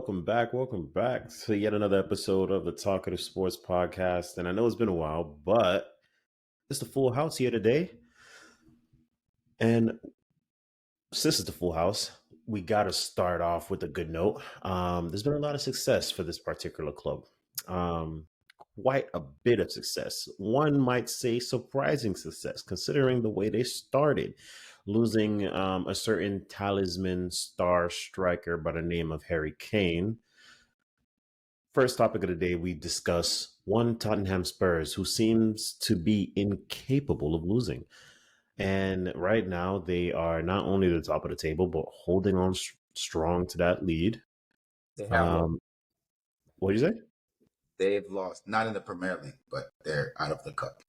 Welcome back. Welcome back to yet another episode of the Talkative Sports Podcast. And I know it's been a while, but it's the full house here today. And since it's the full house, we got to start off with a good note. There's been a lot of success for this particular club. Quite a bit of success. One might say surprising success, considering the way they started, losing a certain talisman star striker by the name of Harry Kane. First topic of the day, we discuss one Tottenham Spurs who seems to be incapable of losing. And right now, they are not only the top of the table, but holding on strong to that lead. They have what did you say? They've lost, not in the Premier League, but they're out of the cup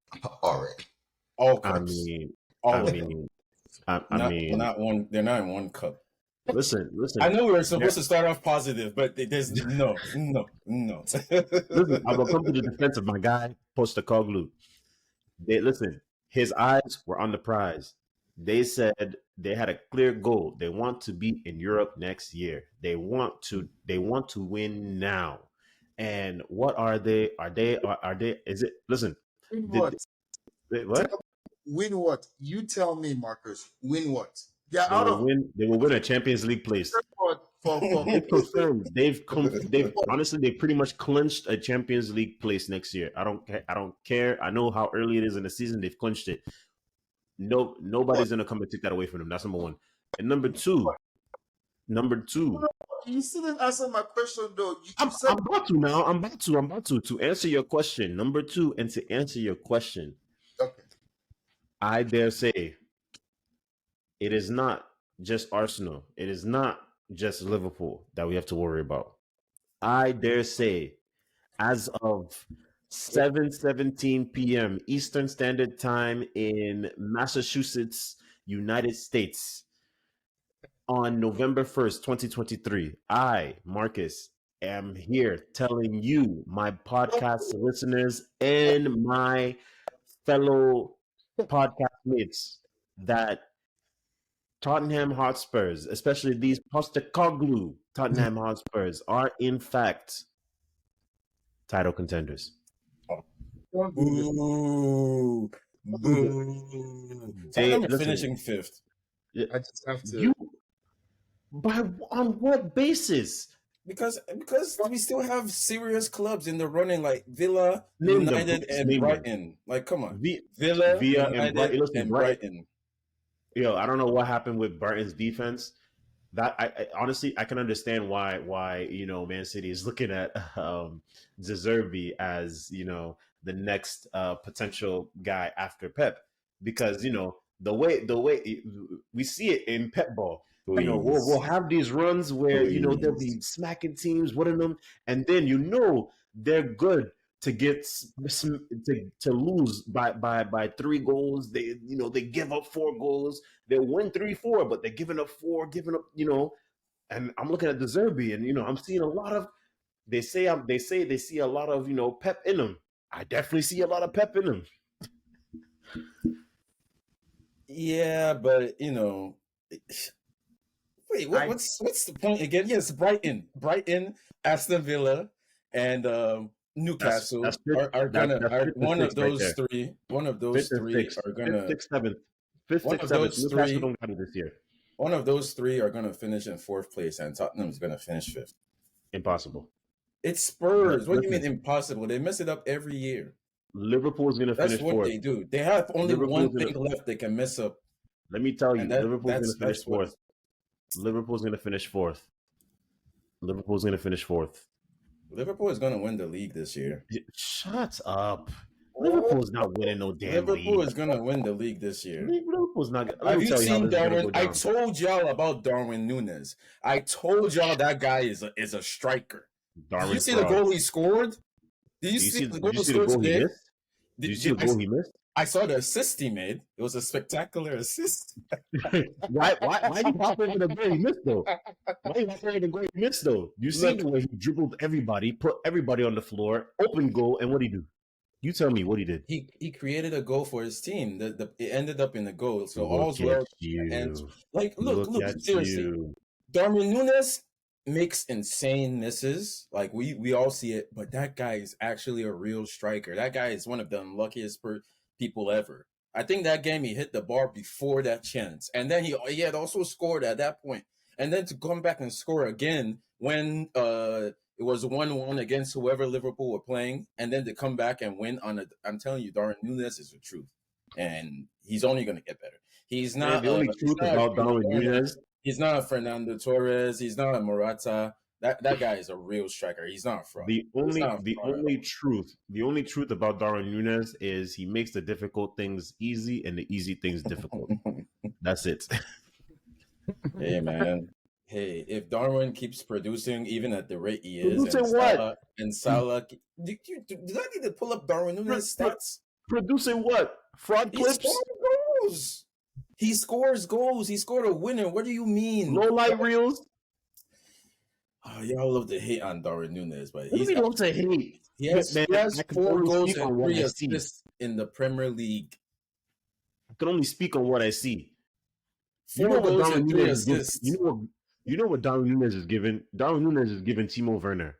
already. All cups. I mean, not one. They're not in one cup. Listen. I know we were supposed to start off positive, but there's no. Listen, I will come to the defense of my guy, Postecoglou. His eyes were on the prize. They said they had a clear goal. They want to be in Europe next year. They want to win now. And what are they? Is it? Listen. What? What? Win what? You tell me, Marcus. Win what? They will win a Champions League place. They've honestly, they pretty much clinched a Champions League place next year. I don't care. I know how early it is in the season. They've clinched it. Nobody's gonna come and take that away from them. That's number one. And number two. You still didn't answer my question though. I'm about to now. I'm about to answer your question. Number two, and to answer your question. Okay. I dare say it is not just Arsenal. It is not just Liverpool that we have to worry about. I dare say, as of 7:17 p.m. Eastern Standard Time in Massachusetts, United States, on November 1st, 2023, I, Marcus, am here telling you, my podcast listeners, and my fellow podcast mates, that Tottenham Hotspurs, especially these Postecoglou Tottenham Hotspurs, are in fact title contenders. Boo. Tottenham are finishing fifth. I just have to. On what basis? Because we still have serious clubs in the running, like Villa, United, and Brighton. Like, come on. Villa, United, and Brighton. Yo, I don't know what happened with Brighton's defense. That I honestly, I can understand why Man City is looking at De Zerbi as the next potential guy after Pep, because the way we see it in Pep ball. We'll have these runs where they'll be smacking teams, winning them, and then they're good to get to lose by 3 goals. They give up 4 goals. They win 3-4, but they're giving up 4, and I'm looking at De Zerbi, and I'm seeing a lot of. They say they see a lot of Pep in them. I definitely see a lot of Pep in them. Yeah, but wait, what's the point again? Yes, Brighton, Aston Villa, and Newcastle are gonna one of those three. One of those three are gonna fifth, sixth, seventh. Newcastle don't got it this year. One of those 3 are gonna finish in 4th place, and Tottenham's gonna finish 5th. Impossible. It's Spurs. What do you mean impossible? They mess it up every year. Liverpool is gonna finish 4th. That's what they do. They have only one thing left they can mess up. Let me tell you, Liverpool's gonna finish 4th. Liverpool's gonna finish 4th. Liverpool is gonna win the league this year. Shut up. Liverpool's not winning no damn Liverpool league. is gonna win the league this year. Liverpool's not. Have you seen Darwin? I told y'all about Darwin Núñez. I told y'all that guy is a striker. Did you see the goal he scored? Did you see the goal he scored today? Did you see the goal he missed? I saw the assist he made. It was a spectacular assist. Why you pop over the goal he missed though? You see the way he dribbled everybody, put everybody on the floor, open goal, and what did he do? You tell me what he did. He created a goal for his team. It ended up in a goal. So all's well. And look, seriously. Darwin Núñez, makes insane misses. Like we all see it, but that guy is actually a real striker. That guy is one of the unluckiest people ever. I think that game he hit the bar before that chance, and then he had also scored at that point, and then to come back and score again when it was 1-1 against whoever Liverpool were playing, and then to come back and win on a. I'm telling you, Darwin Núñez is the truth, and he's only going to get better. He's not. The only truth about Darwin Núñez. He's not a Fernando Torres. He's not a Morata. That guy is a real striker. He's not a fraud. The only truth about Darwin Núñez is he makes the difficult things easy and the easy things difficult. That's it. Hey man. Hey, if Darwin keeps producing even at the rate he is, and Salah, do I need to pull up Darwin Núñez stats? Producing what? Fraud clips? He scores goals. He scored a winner. What do you mean? Low light reels? Oh, y'all love to hate on Darwin Núñez, but he love to hate. He has 4 goals and 3 assists in the Premier League. I can only speak on what I see. 4 goals and 3 assists. You know what Darwin Núñez is giving? Darwin Núñez is giving Timo Werner.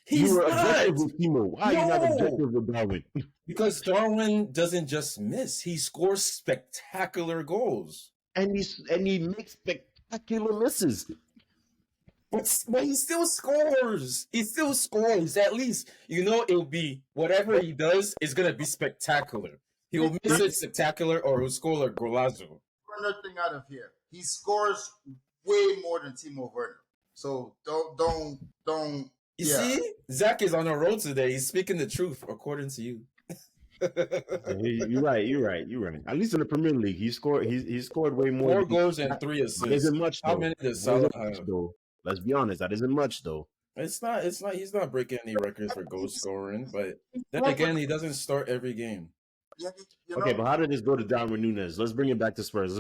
You were objective with Timo. Why are you not objective with Darwin? Because Darwin doesn't just miss; he scores spectacular goals, and he makes spectacular misses. But he still scores. He still scores. At least it'll be whatever he does is gonna be spectacular. He'll miss it spectacular, or he'll score a golazo. Another thing out of here, he scores way more than Timo Werner. So don't. You see, Zach is on a roll today. He's speaking the truth, according to you. You're right. At least in the Premier League, he scored way more. 4 goals and 3 assists. That isn't much. How many does Salah have? Let's be honest, that isn't much though. It's not. He's not breaking any records for goal scoring, but then again, he doesn't start every game. Okay, but how did this go to Darwin Núñez? Let's bring it back to Spurs.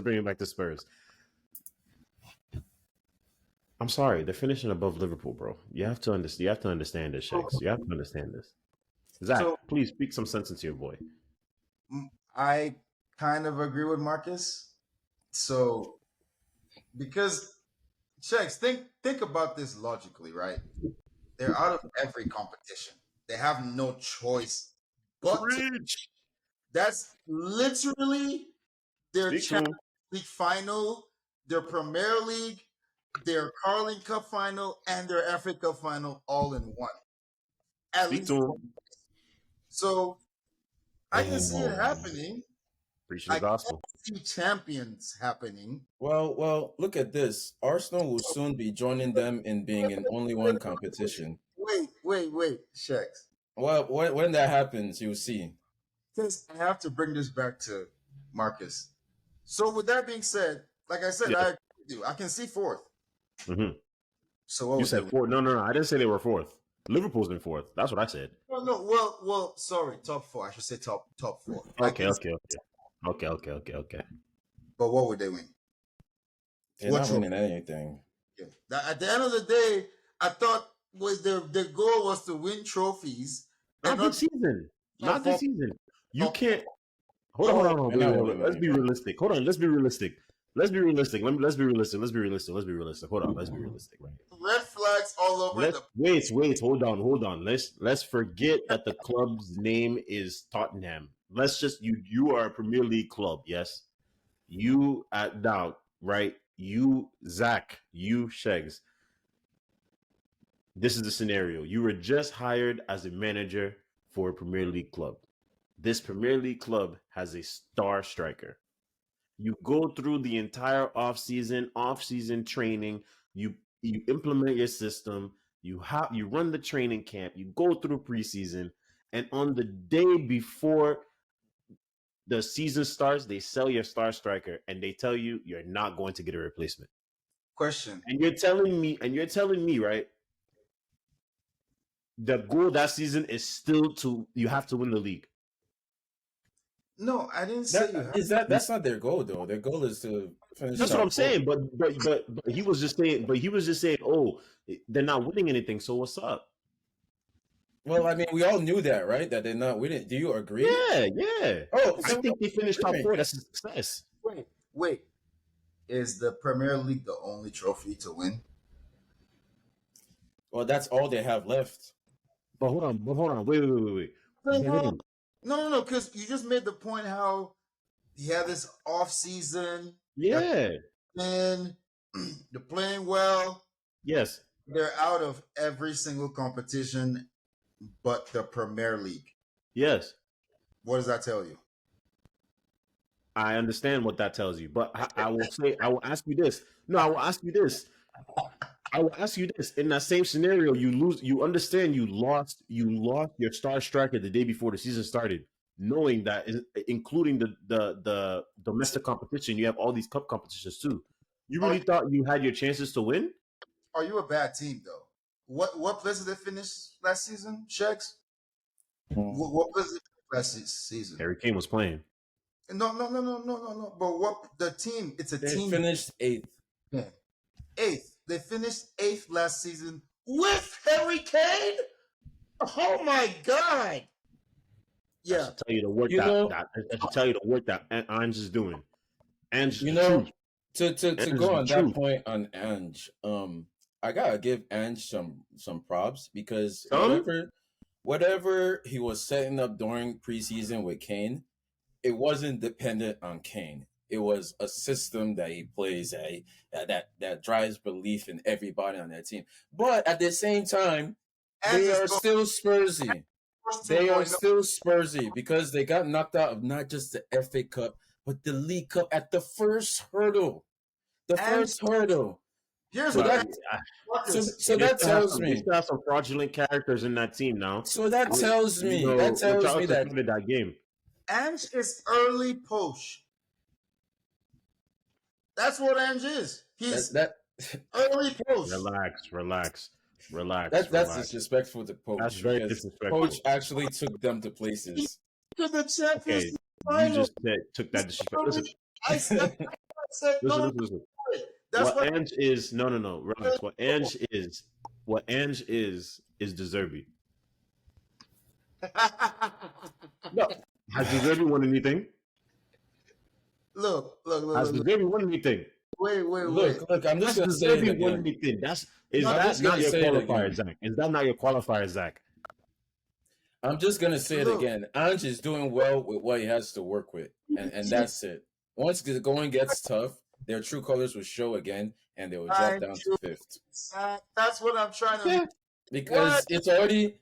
I'm sorry, they're finishing above Liverpool, bro. You have to understand. You have to understand this, Shakes. You have to understand this. Zach, please speak some sense into your boy. I kind of agree with Marcus. So, because Shakes, think about this logically, right? They're out of every competition. They have no choice but to. That's literally their Champions League final, their Premier League, their Carling Cup final, and their FA Cup final all in one. At least. So I can see it happening. I can see champions happening. Well, look at this. Arsenal will soon be joining them in being in only one competition. Wait, Shakes. Well, when that happens, you'll see. Because I have to bring this back to Marcus. So with that being said, like I said, I agree with you. I can see 4th. Mm-hmm. So what you said 4th? No. I didn't say they were 4th. Liverpool's in 4th. That's what I said. No. Well. Sorry, top 4. I should say top 4. Okay. But what would they win? They're not winning anything. Yeah. At the end of the day, I thought their goal was to win trophies. Not this season. Not this season. You can't. Hold on. Wait. Let's be realistic. Hold on. Let's be realistic. Let's be realistic. Hold on. Let's be realistic. Right. Red flags all over Wait. Hold on. Let's forget that the club's name is Tottenham. Let's just you are a Premier League club. Yes. You at now, right? You Zach. You Shegs. This is the scenario. You were just hired as a manager for a Premier League club. This Premier League club has a star striker. You go through the entire off-season training. You implement your system. You run the training camp. You go through preseason, and on the day before the season starts, they sell your star striker, and they tell you you're not going to get a replacement. Question. And you're telling me, right? The goal that season is still you have to win the league. No, I didn't say that's not their goal though. Their goal is to finish. That's what I'm saying. But he was just saying, oh, they're not winning anything. So what's up? Well, I mean, we all knew that, right? That they're not winning. Do you agree? Yeah. Oh, I think they finished top 4. That's a success. Wait. Is the Premier League the only trophy to win? Well, that's all they have left. But hold on, wait. No, Bellingham. no, because you just made the point how he had this off season. Yeah. They're playing well. Yes. They're out of every single competition but the Premier League. Yes. What does that tell you? I understand what that tells you, but I will say, I will ask you this. No, I will ask you this. I will ask you this. In that same scenario, you lose. You understand you lost. You lost your star striker the day before the season started, knowing that, including the domestic competition, you have all these cup competitions too. You Are really you, thought you had your chances to win? are you a bad team though? What place did they finish last season? Checks. What place did they finish last season? Harry Kane was playing. No. But what the team? It's a They team. finished 8th. Yeah. Eighth. They finished eighth last season with Harry Kane. Oh my god! That Yeah, should tell you the work You know, that should tell you the work that Ange is doing. Ange is you the know, truth. to Ange is go the on that truth. point on Ange, I gotta give Ange some props because Some whatever he was setting up during preseason with Kane, it wasn't dependent on Kane. It was a system that he plays that drives belief in everybody on that team. But at the same time, and they just are go still Spursy. first They are 2.0. still Spursy because they got knocked out of not just the FA Cup, but the League Cup at the first hurdle. The And first hurdle. here's So what but that Marcus. so that tells they me. still have some fraudulent characters in that team now. So that tells You me. know, That tells me Richarlison that started that game. Ange is early post. That's what Ange is. that He's that early post. that's Relax. disrespectful to That's Poach very because disrespectful. Coach actually took them to places. To the Champions Okay, League you final. just took that disrespect. Listen, I said no. listen. That's What what. Ange is, no, relax. What Ange is Deserby. No, has Deserby won anything? Has Look. Deserby won anything? Wait. Look, I'm just Has gonna say it Deserby won again. anything? Is I'm that just not gonna your say it qualifier, again. Zach? Is that not your qualifier, Zach? I'm just gonna say it Look. again. Ange is doing well with what he has to work with, and that's it. Once the going gets tough, their true colors will show again, and they will drop down to 5th That's what I'm trying to. Yeah. because they already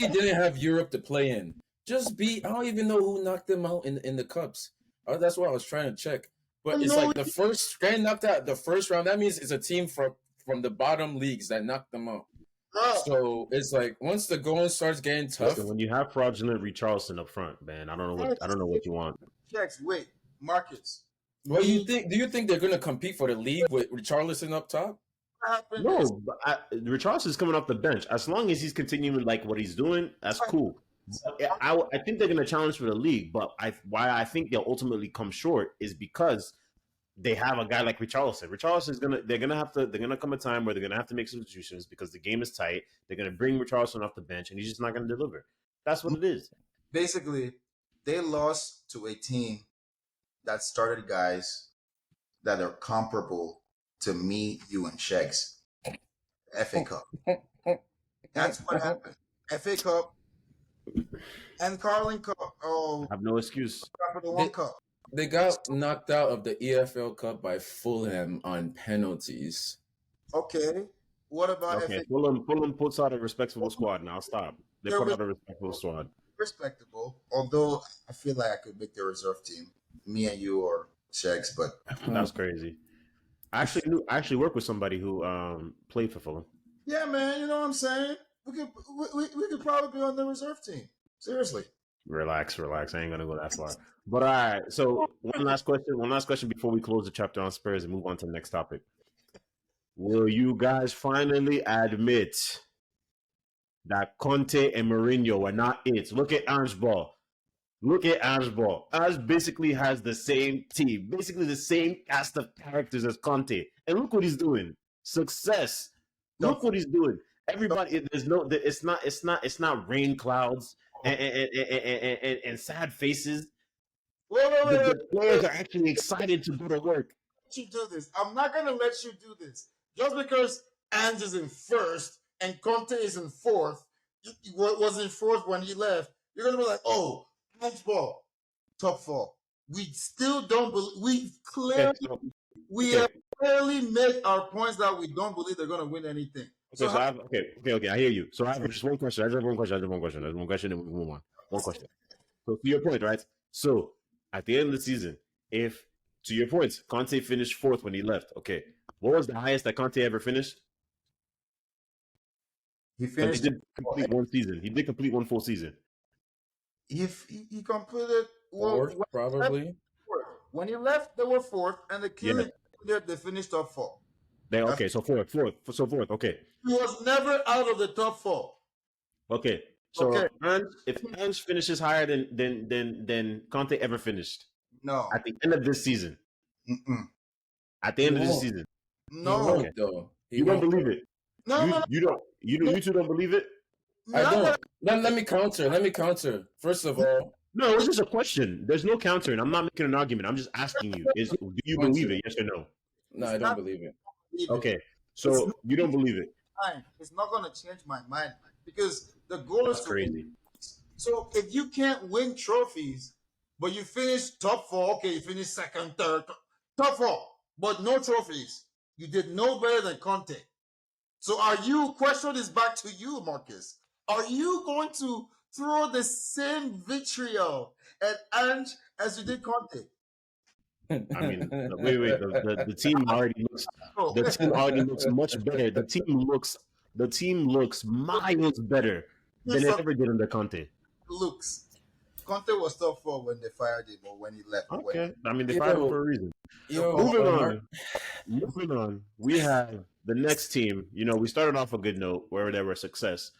didn't have Europe to play in. Just be. I don't even know who knocked them out in the cups. That's what I was trying to check. But it's like the first getting knocked out the first round. That means it's a team from the bottom leagues that knocked them out. So it's like once the going starts getting tough. Listen, when you have fraudulent Richarlison up front, man, I don't know what you want. Checks. Wait, Marcus. What do you think? Do you think they're going to compete for the league with Richarlison up top? No, but Richarlison's coming off the bench. As long as he's continuing like what he's doing, that's cool. But I think they're going to challenge for the league. But why I think they'll ultimately come short is because they have a guy like Richarlison. Richarlison's they're gonna come a time where they're gonna have to make substitutions because the game is tight. They're gonna bring Richarlison off the bench, and he's just not gonna deliver. That's what it is. Basically, they lost to a team that started guys that are comparable to me, you, and Shegs. FA Cup. That's what happened. FA Cup and Carling Cup. Oh, I have no excuse. Capital One Cup. They got knocked out of the EFL Cup by Fulham on penalties. Okay. What about Okay, FA? Fulham puts out a respectable squad. Now stop. They They're put out a respectable squad. respectable, although I feel like I could make the reserve team. Me and you or Shegs, but That's crazy. I actually work with somebody who played for Fulham. yeah, man, you know what I'm saying? We could probably be on the reserve team. Seriously. Relax. I ain't gonna go that far. But all right. So one last question before we close the chapter on Spurs and move on to the next topic. Will you guys finally admit that Conte and Mourinho are not it? Look at Ange Ball. Ange basically has the same team, basically the same cast of characters as Conte, and look what he's doing. Success. Look what he's doing. Everybody, it's not rain clouds and sad faces. The players are actually excited to go to work. Let you do this. I'm not gonna let you do this. Just because Ange is in first and Conte is in fourth, was in fourth when he left, you're gonna be like, oh, ball, top four. We still don't believe. Okay, so We okay, have clearly made our points that we don't believe they're gonna win anything. okay. So So how, I have okay. I hear you. So I have just one question. I just have one question. I just have one question. I just have one question, and we move on. One question. So to your point, right? So at the end of the season, if to your point, Conte finished fourth when he left. Okay, what was the highest that Conte ever finished? he Because he finished. did complete one season. He did complete one full season. He completed well Fourth, probably. when he left. They were fourth, and the Yeah. killing they finished top four. They That's, okay. So fourth. Okay, he was never out of the top four. okay. Okay, So if Ange finishes higher than Conte ever finished no, at the end of this season, Mm-mm. at the He end of this won't. season, He no, won't okay. though. He You don't won't. believe it. no, no, You two don't believe it. I no, don't. Let me counter. Let me counter. First of all, No, it's just a question. There's no countering. I'm not making an argument. I'm just asking you: do you believe counter. it? Yes or no? No, It's I don't not believe it. believe it. Okay. It's So you don't believe it. time. It's not going to change my mind because the goal is That's to win. crazy. So if you can't win trophies, but you finish top four, okay, you finish second, third, top four, but no trophies, you did no better than Conte. So are you, question is back to you, Marcus. Are you going to throw the same vitriol at Ange as you did Conte? I mean, wait. The team already looks. Oh, The team already looks much better. The team looks miles better than here's it some ever did under Conte. looks. Conte was top four when they fired him or when he left or when Okay. I mean, they fired him yo, for a reason. yo, Moving Mark. on. Moving on. We have the next team. You know, we started off a good note where there were success.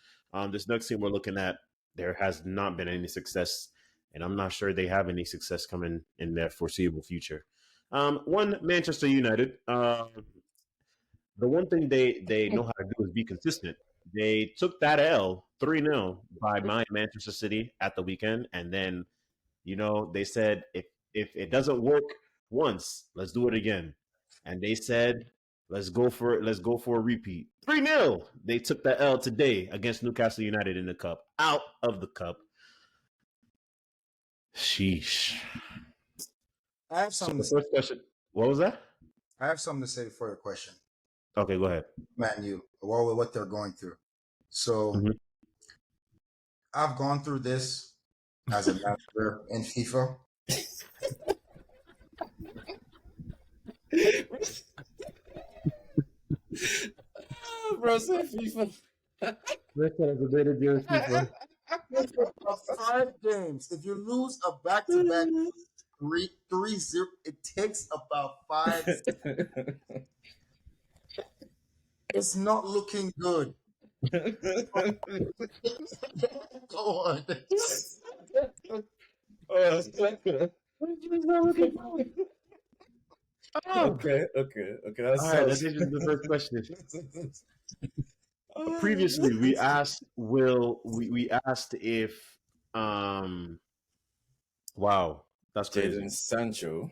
This next team we're looking at, there has not been any success, and I'm not sure they have any success coming in their foreseeable future. One, Manchester United. The one thing they know how to do is be consistent. They took that L 3-0 by Manchester City at the weekend, and then they said if it doesn't work once, let's do it again. And they said, let's go for it. Let's go for a repeat. 3-0. They took the L today against Newcastle United in the cup. Out of the cup. Sheesh. I have So something the to say. first question, what was that? I have something to say for your question. Okay, go ahead. Man, what they're going through. So Mhm. I've gone through this as a manager in FIFA. Bro, say FIFA. For 5 games, if you lose a back-to-back 3-0, it takes about 5. It's not looking good. Go on. Okay. That All right, let's sounds. answer the first question. Previously, we asked we asked if wow, that's crazy. Jadon Sancho.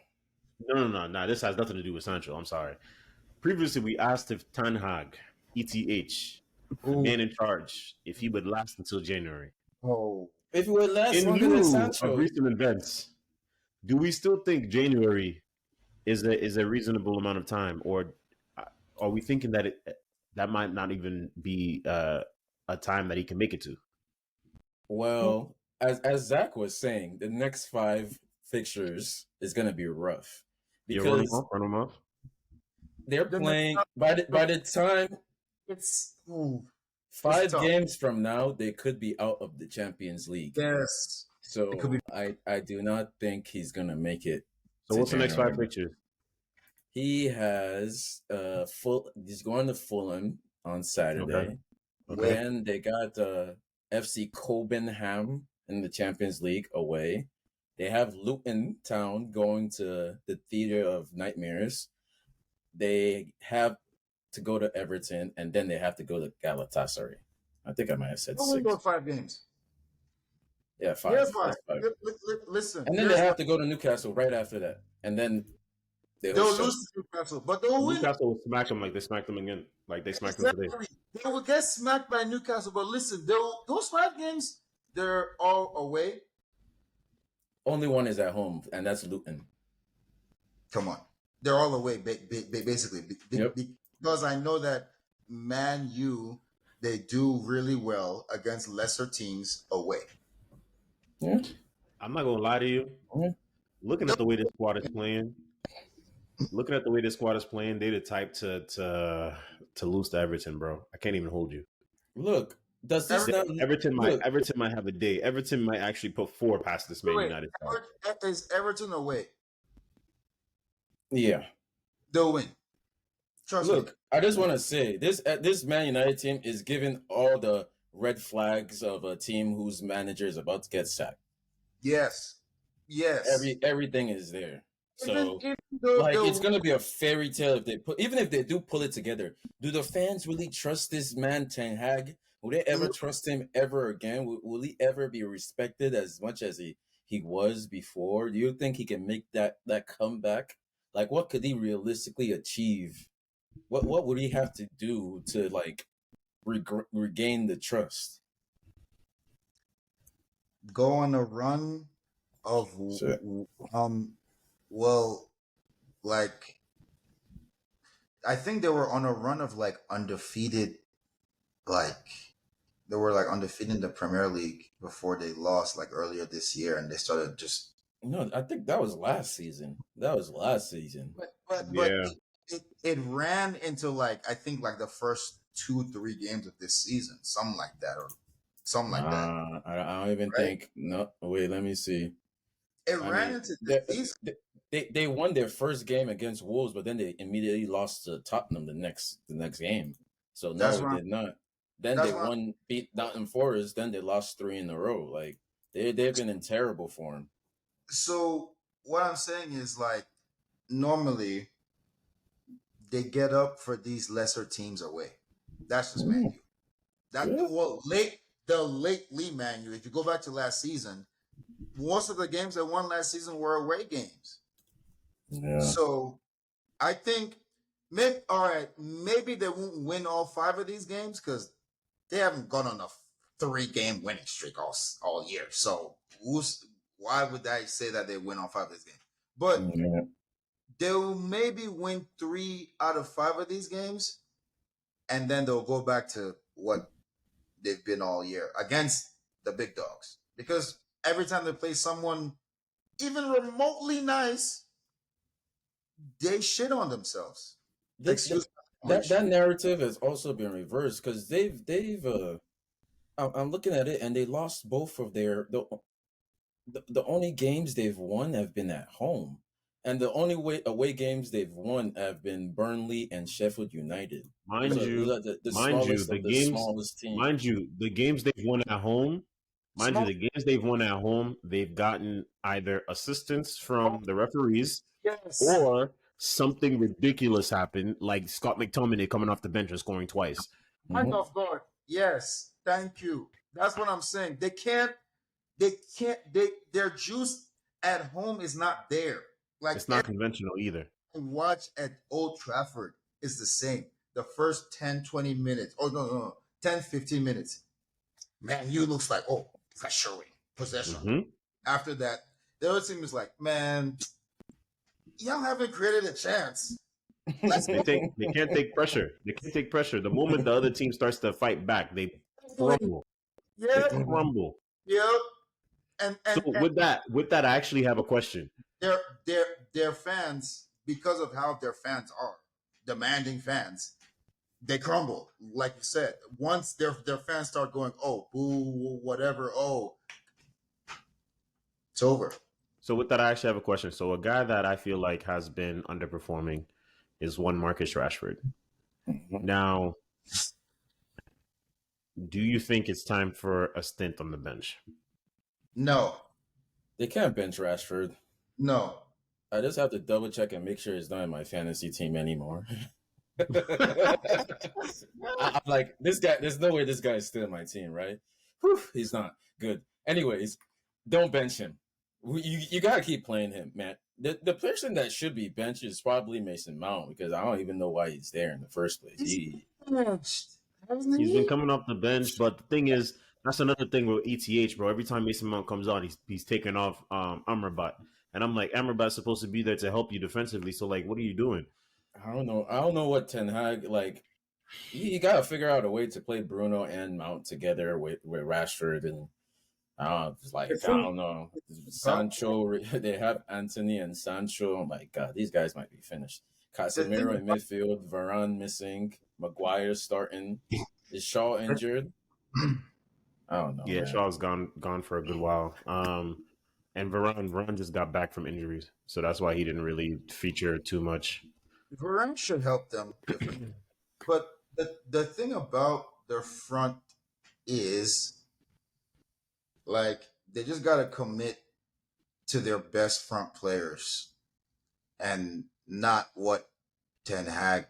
No. This has nothing to do with Sancho. I'm sorry. Previously, we asked if Tan Hag, ETH, the Ooh. man in charge, if he would last until January. Oh, If it would last In longer than lieu of Sancho, recent events, do we still think January is a reasonable amount of time, or are we thinking that that might not even be a time that he can make it to? well, as Zach was saying, the next 5 fixtures is gonna be rough You run him because off, run him off. they're playing by the time it's 5 tough. games from now they could be out of the Champions League. Yes. So It could be. I do not think he's gonna make it. So what's the next 5 January. pictures? He has he's going to Fulham on Saturday. Okay. Then they got FC Copenhagen in the Champions League away. They have Luton Town going to the Theatre of Nightmares. They have to go to Everton, and then they have to go to Galatasaray. I think I might have said Only 6. go 5 games. Yeah, 5. Here's why. That's 5. Listen. And then they have to go to Newcastle right after that, and then they'll lose to Newcastle, but they'll win. Newcastle will smack them like they smacked them again, like they smacked them today. They will get smacked by Newcastle, but listen, those 5 games, they're all away. Only one is at home, and that's Luton. Come on, they're all away, basically, Yep. because I know that Man U, they do really well against lesser teams away. Yeah. I'm not gonna lie to you. Yeah. Looking at the way this squad is playing, they the type to lose to Everton, bro. I can't even hold you. Look, does this Everton, not look? Everton might have a day. Everton might actually put 4 past this Man wait, United side. Is Everton away? Yeah. They'll win. Trust me. Look, I just want to say this Man United team is giving all the red flags of a team whose manager is about to get sacked. Yes. Everything is there. So Even though like they'll it's gonna be a fairy tale if they do pull it together. Do the fans really trust this man Ten Hag? Will they ever trust him ever again? Will he ever be respected as much as he was before? Do you think he can make that comeback? Like what could he realistically achieve? What would he have to do to like regain the trust? go on a run of Sure. well, like I think they were on a run of like undefeated, like they were like undefeated in the Premier League before they lost like earlier this year, and they started just. No, I think that was last season. That was last season. But Yeah. it ran into like I think like the first 2-3 games of this season, something like that, or something like that, I don't even right? think. No, wait, let me see. It I ran mean, into the season. they won their first game against Wolves, but then they immediately lost to Tottenham the next game. So no, That's it why. did not. Then That's they why. beat Nottingham Forest. Then they lost 3 in a row. Like they've been in terrible form. So what I'm saying is like normally they get up for these lesser teams away. That's just Man Mm, U. That yeah, well lately Man U. If you go back to last season, most of the games that won last season were away games. yeah. So I think maybe all right, maybe they won't win all 5 of these games because they haven't gone on a 3-game winning streak all year. So why would I say that they win all 5 of these games? But Yeah. they'll maybe win 3 out of 5 of these games, and then they'll go back to what they've been all year against the big dogs. Because every time they play someone even remotely nice, they shit on themselves. Excuse my That language. narrative has also been reversed because they've I'm looking at it and they lost both of the only games they've won have been at home, and the only away games they've won have been Burnley and Sheffield United. Mind So you, the mind you, smallest of the smallest teams. the games they've won at home, mind you, Small. the games they've won at home, they've gotten either assistance from the referees Yes. or something ridiculous happened, like Scott McTominay coming off the bench and scoring twice. Hand Mhm. of God. Yes. Thank you. That's what I'm saying. Their juice at home is not there. Like It's not conventional either. every watch at Old Trafford is the same. The first 10, 20 minutes. Oh, no. 10, 15 minutes. Man, you looks like, oh, pressuring, possession. Mm-hmm. After that, the other team is like, man, y'all haven't created a chance. Let's go. They can't take pressure. They can't take pressure. The moment the other team starts to fight back, they crumble. They Yeah. crumble. Yep. And So and and with that, I actually have a question. their fans, because of how their fans are, demanding fans, they crumble. Like you said, once their fans start going, oh, boo, whatever, oh, it's over. So with that, I actually have a question. So a guy that I feel like has been underperforming is one Marcus Rashford. Now, do you think it's time for a stint on the bench? No, They can't bench Rashford. no. I just have to double check and make sure he's not in my fantasy team anymore. I'm like, this guy, there's no way this guy is still in my team, right? Whew, he's not. Good. Anyways, don't bench him. You gotta keep playing him, man. The person that should be benched is probably Mason Mount because I don't even know why he's there in the first place. He's benched. Hasn't He's been he? coming off the bench, but the thing is, that's another thing with ETH, bro. Every time Mason Mount comes on, he's taking off Amrabat, and I'm like, Amrabat's supposed to be there to help you defensively. So like, what are you doing? I don't know. I don't know what Ten Hag like. You got to figure out a way to play Bruno and Mount together with Rashford and it's The like I thing don't know. about Sancho, they have Anthony and Sancho. Oh my God, these guys might be finished. the thing Casemiro in about midfield, Varane missing, Maguire starting. Is Shaw injured? I don't know, Yeah, man. Shaw's gone for a good while. And Varane just got back from injuries, so that's why he didn't really feature too much. Varane should help them different. But the thing about their front is like they just gotta commit to their best front players and not what Ten Hag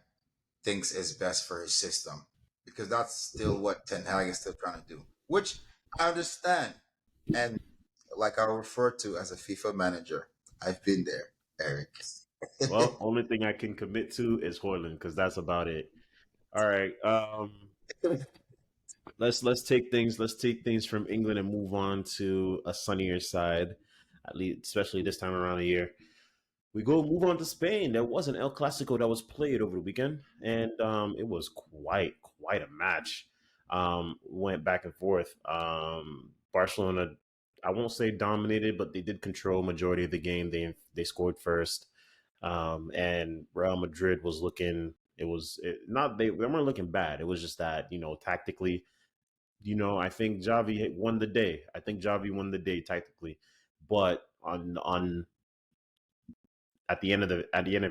thinks is best for his system. Because that's still what Ten Hag is still trying to do. Which I understand. And like I refer to as a FIFA manager, I've been there, Eric. Well, only thing I can commit to is Hoyland because that's about it. All right. Let's take things from England and move on to a sunnier side, at least especially this time around the year. We go move on to Spain. There was an El Clasico that was played over the weekend, and it was quite a match. Went back and forth. Barcelona, I won't say dominated, but they did control majority of the game. They scored first, and Real Madrid was looking. Not they weren't looking bad. It was just that tactically, I think Javi won the day. I think Javi won the day tactically, but on at the end of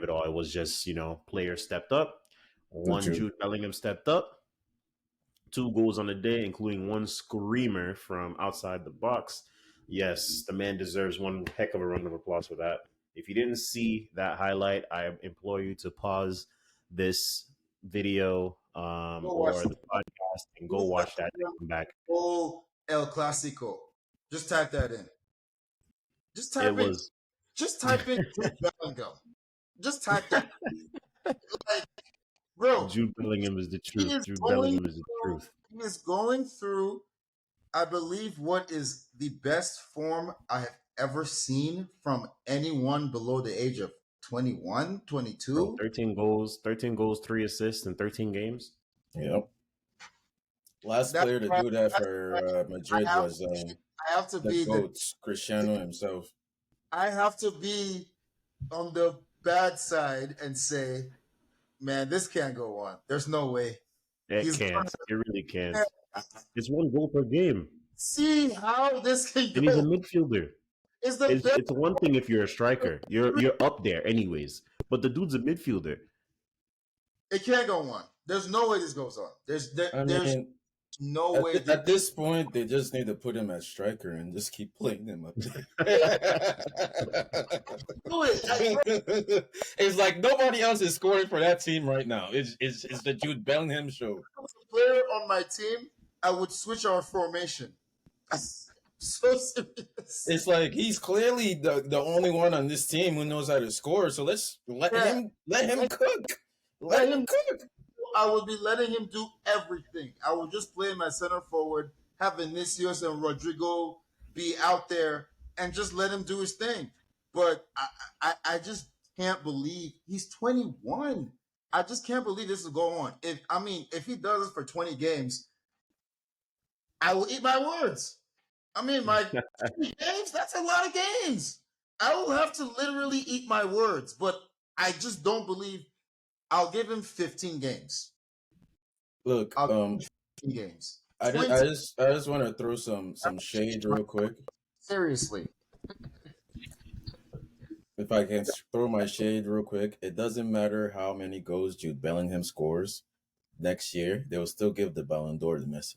it all, it was just players stepped up. One Jude. Jude Bellingham stepped up. Two goals on the day, including one screamer from outside the box. Yes, the man deserves one heck of a round of applause for that. If you didn't see that highlight, I implore you to pause this video Go watch or the podcast and go watch that and come back. Oh, El Clasico. Just type that in. Just It type in. was Just type in Jude Bellingham. Just type that. Like, bro, Jude Bellingham is the he truth. is Jude going Bellingham is the through. truth. He is going through. I believe what is the best form I have ever seen from anyone below the age of 21, Bro, 22. 13 goals, 3 assists in 13 games. Yep. Last That's player to why do that that's why for Madrid I have was to be, I have to the be the GOAT, Cristiano himself. I have to be on the bad side and say, man, this can't go on. There's no way. It He's can't. gonna It really can't. It's one goal per game, see how this can and he's a go. midfielder. It's the It's best. it's one thing if you're a striker, you're up there anyways. But the dude's a midfielder. It can't go on. There's no way this goes on. I There's mean, no at, way. th- at this point, they just need to put him at striker and just keep playing him up there. Do it. It's like nobody else is scoring for that team right now. It's the Jude Bellingham show. Was a player on my team, I would switch our formation. So serious. It's like he's clearly the only one on this team who knows how to score. So let's let Yeah. him cook. Let Let him him cook. I would be letting him do everything. I would just play him at center forward, have Vinicius and Rodrigo be out there, and just let him do his thing. But I just can't believe he's 21. I just can't believe this will go on. If he does it for 20 games, I will eat my words. My 20 games, that's a lot of games. I will have to literally eat my words, but I just don't believe I'll give him 15 games. Look, I'll give him 15 games. I 20, just want to throw some shade real quick. seriously. If I can throw my shade real quick, it doesn't matter how many goals Jude Bellingham scores next year; they will still give the Ballon d'Or to Messi.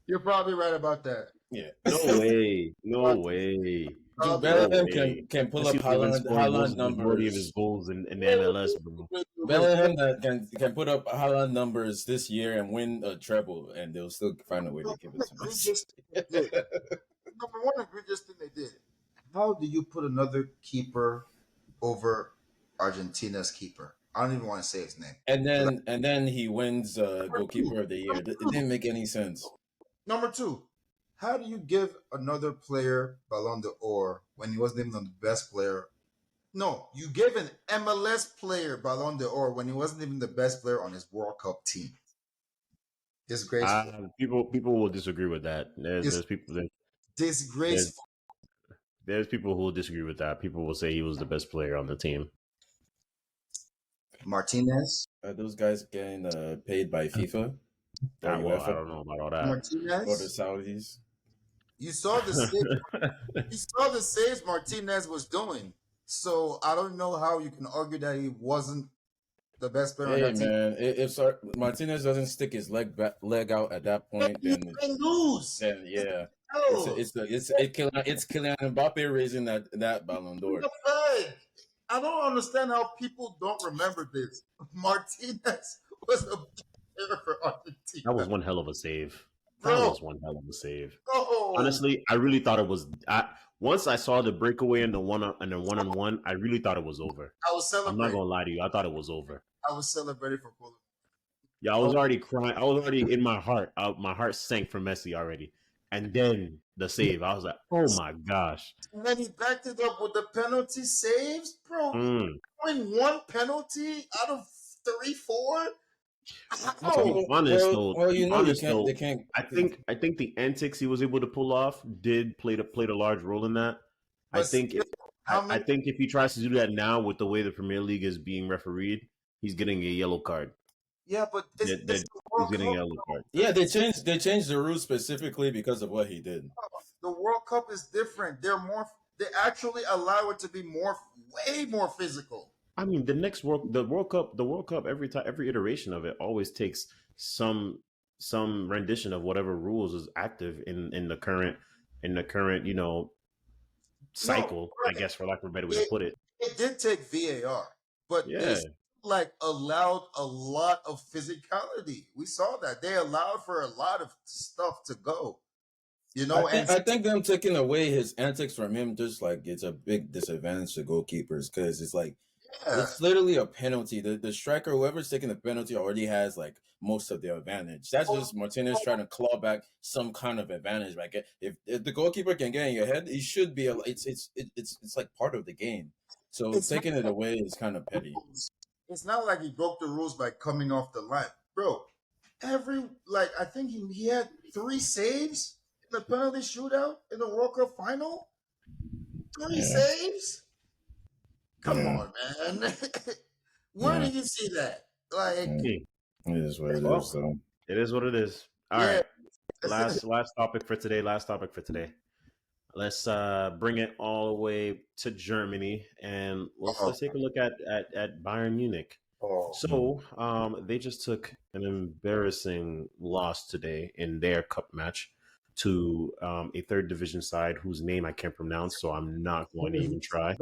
You're probably right about that. Yeah, No way. No way. Jude No Bellingham way. can pull up Messi has been scoring Haaland majority of his numbers. goals in the MLS, bro. Bellingham that can put up Haaland numbers this year and win a treble, and they'll still find a way to give it to Messi. Number one egregious thing they did. How do you put another keeper over Argentina's keeper? I don't even want to say his name. And So then he wins goalkeeper of the year. It didn't make any sense. number two, how do you give another player Ballon d'Or when he wasn't even the best player? No, you gave an MLS player Ballon d'Or when he wasn't even the best player on his World Cup team. Disgraceful. People will disagree with that. It's There's disgraceful. there's people who will disagree with that. People will say he was the best player on the team. Martinez. Those guys getting paid by FIFA or I UEFA don't know about all that. or the Martinez. Saudis. You saw the saves Martinez was doing. So I don't know how you can argue that he wasn't the best player on Hey that team. man, if Martinez doesn't stick his leg out at that point, You then can lose. yeah, No. it's Kylian Mbappe raising that Ballon d'Or. The flag. I don't understand how people don't remember this. Martinez was a player for Argentina. That was one hell of a save. Bro. That was one hell of a save. Oh. Honestly, I really thought it was. Once I saw the breakaway and the one-on-one, I really thought it was over. I was I'm not celebrating. gonna lie to you. I thought it was over. I was celebrating for Pullman. Yeah, I was already crying. I was already in my heart. My heart sank for Messi already. And then the save, I was like, "Oh my gosh!" And then he backed it up with the penalty saves, bro. Win one penalty out of 3, 4. To be honest, though, they can't. I think the antics he was able to pull off played a large role in that. I think if he tries to do that now with the way the Premier League is being refereed, he's getting a yellow card. Yeah, but he's getting a yellow card. Yeah, they changed the rules specifically because of what he did. The World Cup is different. They actually allow it to be way more physical. I mean, the World Cup, every iteration of it always takes some rendition of whatever rules is active in the current cycle. I guess, for lack of a better way to put it. It did take VAR, but they allowed a lot of physicality. We saw that they allowed for a lot of stuff to go. I think them taking away his antics from him just it's a big disadvantage to goalkeepers because it's it's literally a penalty. The striker, whoever's taking the penalty, already has most of the advantage. That's just Martinez trying to claw back some kind of advantage. If the goalkeeper can get in your head, he should be. It's like part of the game. So taking it away is kind of petty. It's not like he broke the rules by coming off the line, bro. I think he had 3 saves in the penalty shootout in the World Cup final. 3 saves. Come on, man. Where did you see that? It is what it is. So. It is what it is. All right. Last topic for today. Let's bring it all the way to Germany and let's take a look at Bayern Munich. So they just took an embarrassing loss today in their cup match to a third division side whose name I can't pronounce, so I'm not going to even try.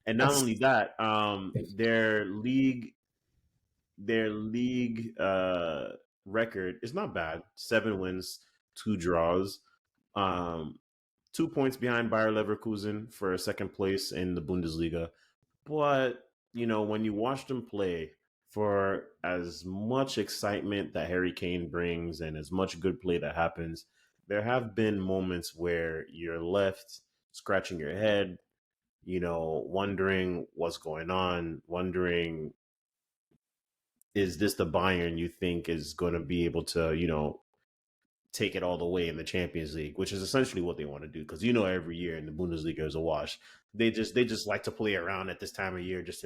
And not only that, their league record is not bad. 7 wins, 2 draws, 2 points behind Bayer Leverkusen for second place in the Bundesliga. But when you watch them play, for as much excitement that Harry Kane brings and as much good play that happens, there have been moments where you're left scratching your head, wondering what's going on, wondering, is this the Bayern you think is going to be able to, take it all the way in the Champions League, which is essentially what they want to do. Because, every year in the Bundesliga is a wash. They just like to play around at this time of year just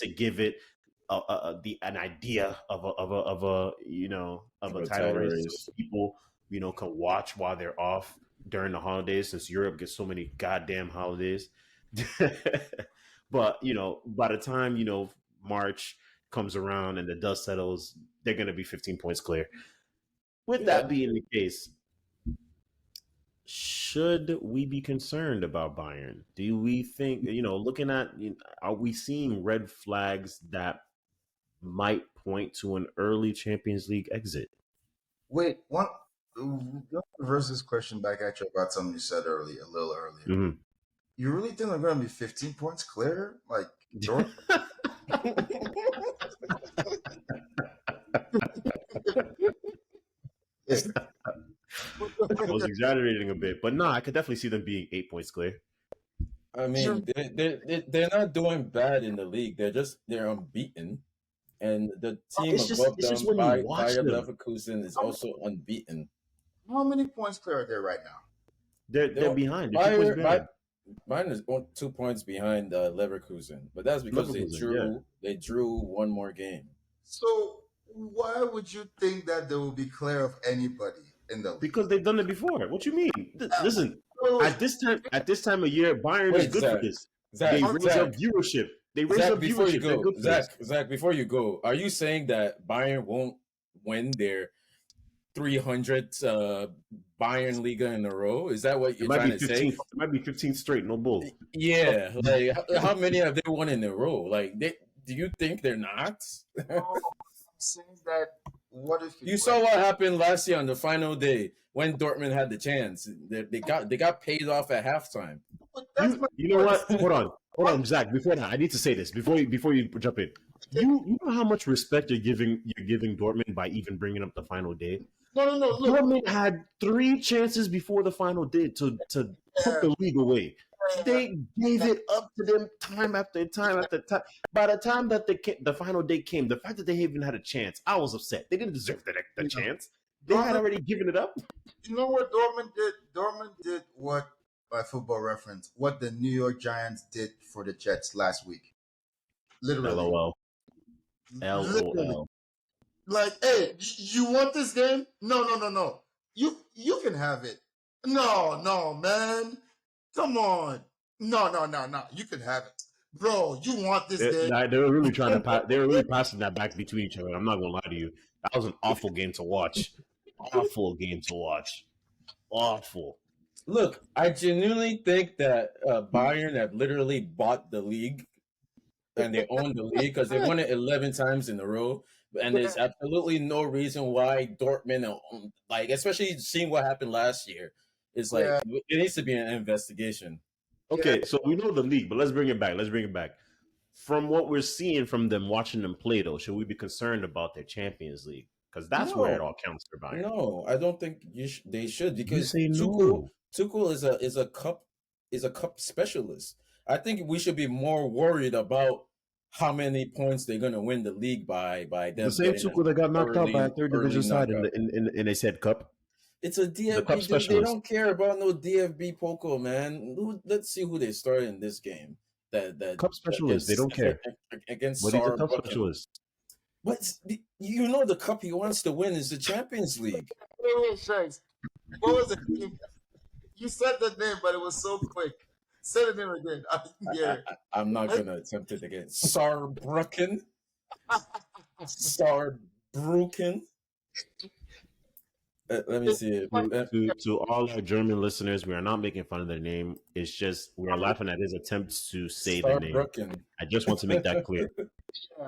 to give it an idea of a title race. So people, can watch while they're off during the holidays, since Europe gets so many goddamn holidays. But by the time March comes around and the dust settles, they're going to be 15 points clear. With that being the case, should we be concerned about Bayern? Do we think, looking at, are we seeing red flags that might point to an early Champions League exit? Wait, reverse this question back at you about something you said a little earlier. Mm-hmm. You really think they're going to be 15 points clear? Like, Dortmund? I was exaggerating a bit, but no, I could definitely see them being 8 points clear. I mean, they're not doing bad in the league. They're unbeaten, and the team above It's just them, when you watch Bayer them, Leverkusen, is also unbeaten. How many points clear are they right now? they're They're behind. They're 2 points Bayer, behind. Bayern is 2 points behind Leverkusen, but that's because Leverkusen, yeah. they drew one more game. So why would you think that they will be clear of anybody in the league? Because they've done it before. What you mean? Listen, Wait, at this time of year, Bayern is Wait, good for this. They raise up Zach, viewership. They raise Zach, up before you viewership. They're go, good for this. Zach, before you go, are you saying that Bayern won't win their 300th Bayern Liga in a row? Is that what It you're might be trying to say? 15. It might be 15 straight. No bull. Yeah, like how many have they won in a row? Like, do you think they're not? no, I'm saying that. What if You saw what happened last year on the final day when Dortmund had the chance. They got paid off at halftime. You know what? Hold on, Zach. Before that, I need to say this before you jump in. You know how much respect you're giving Dortmund by even bringing up the final day. No. Look, Dortmund had 3 chances before the final day to put the league away. They gave it up to them time after time after time. By the time that the final day came, the fact that they even had a chance, I was upset. They didn't deserve the chance. They had already given it up. you know what Dortmund did? Dortmund did what, by Football Reference, what the New York Giants did for the Jets last week. Literally. LOL. Literally. LOL. Like, hey, you want this game? No. You can have it. No, man. Come on. No. You can have it. Bro, you want this game? They were really trying to pass. They were really passing that back between each other. I'm not gonna lie to you. That was an awful game to watch. Awful game to watch. Awful. Look, I genuinely think that Bayern have literally bought the league and they own the league because they won it 11 times in a row. And there's absolutely no reason why Dortmund, like, especially seeing what happened last year, it's like it needs to be an investigation. Okay, so we know the league, but let's bring it back. From what we're seeing from them, watching them play, though, should we be concerned about their Champions League? Because that's where it all counts for Bayern. No, I don't think they should because You say no. Tuchel is a cup specialist. I think we should be more worried about how many points they're going to win the league by them. The same Tuchel that got knocked out by a third division side in a said cup. It's a DFB. They don't care about no DFB Poco, man. Let's see who they start in this game. That cup specialist. They don't care against. But he's a cup specialist. But you know the cup he wants to win is the Champions League. Wait, Shanks. What was it? You said the name, but it was so quick. Say the name again. I'm not gonna attempt it again. Saarbrücken. Saarbrücken. Let me see it. To all our German listeners, we are not making fun of their name. It's just we are laughing at his attempts to say the name. I just want to make that clear.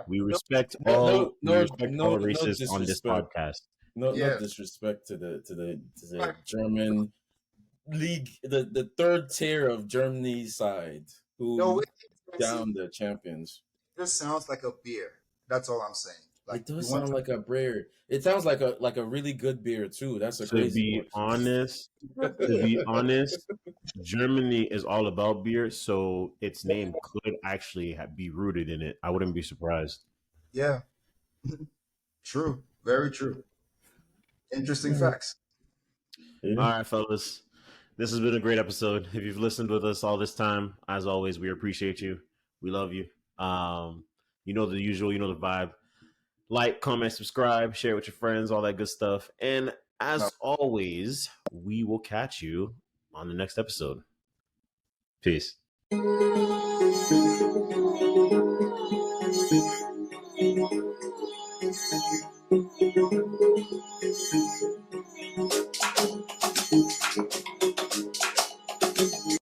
We respect all races on this podcast. No disrespect to the German league, the third tier of Germany's side who down the champions. This sounds like a beer. That's all I'm saying. Like, it does sound like a beer. It sounds like a really good beer too. That's a crazy. To be honest, Germany is all about beer, so its name could actually be rooted in it. I wouldn't be surprised. Yeah, true, very true. Interesting facts. Yeah. All right, fellas, this has been a great episode. If you've listened with us all this time, as always, we appreciate you. We love you. You know the usual. You know the vibe. Like, comment, subscribe, share with your friends, all that good stuff. And as always, we will catch you on the next episode. Peace.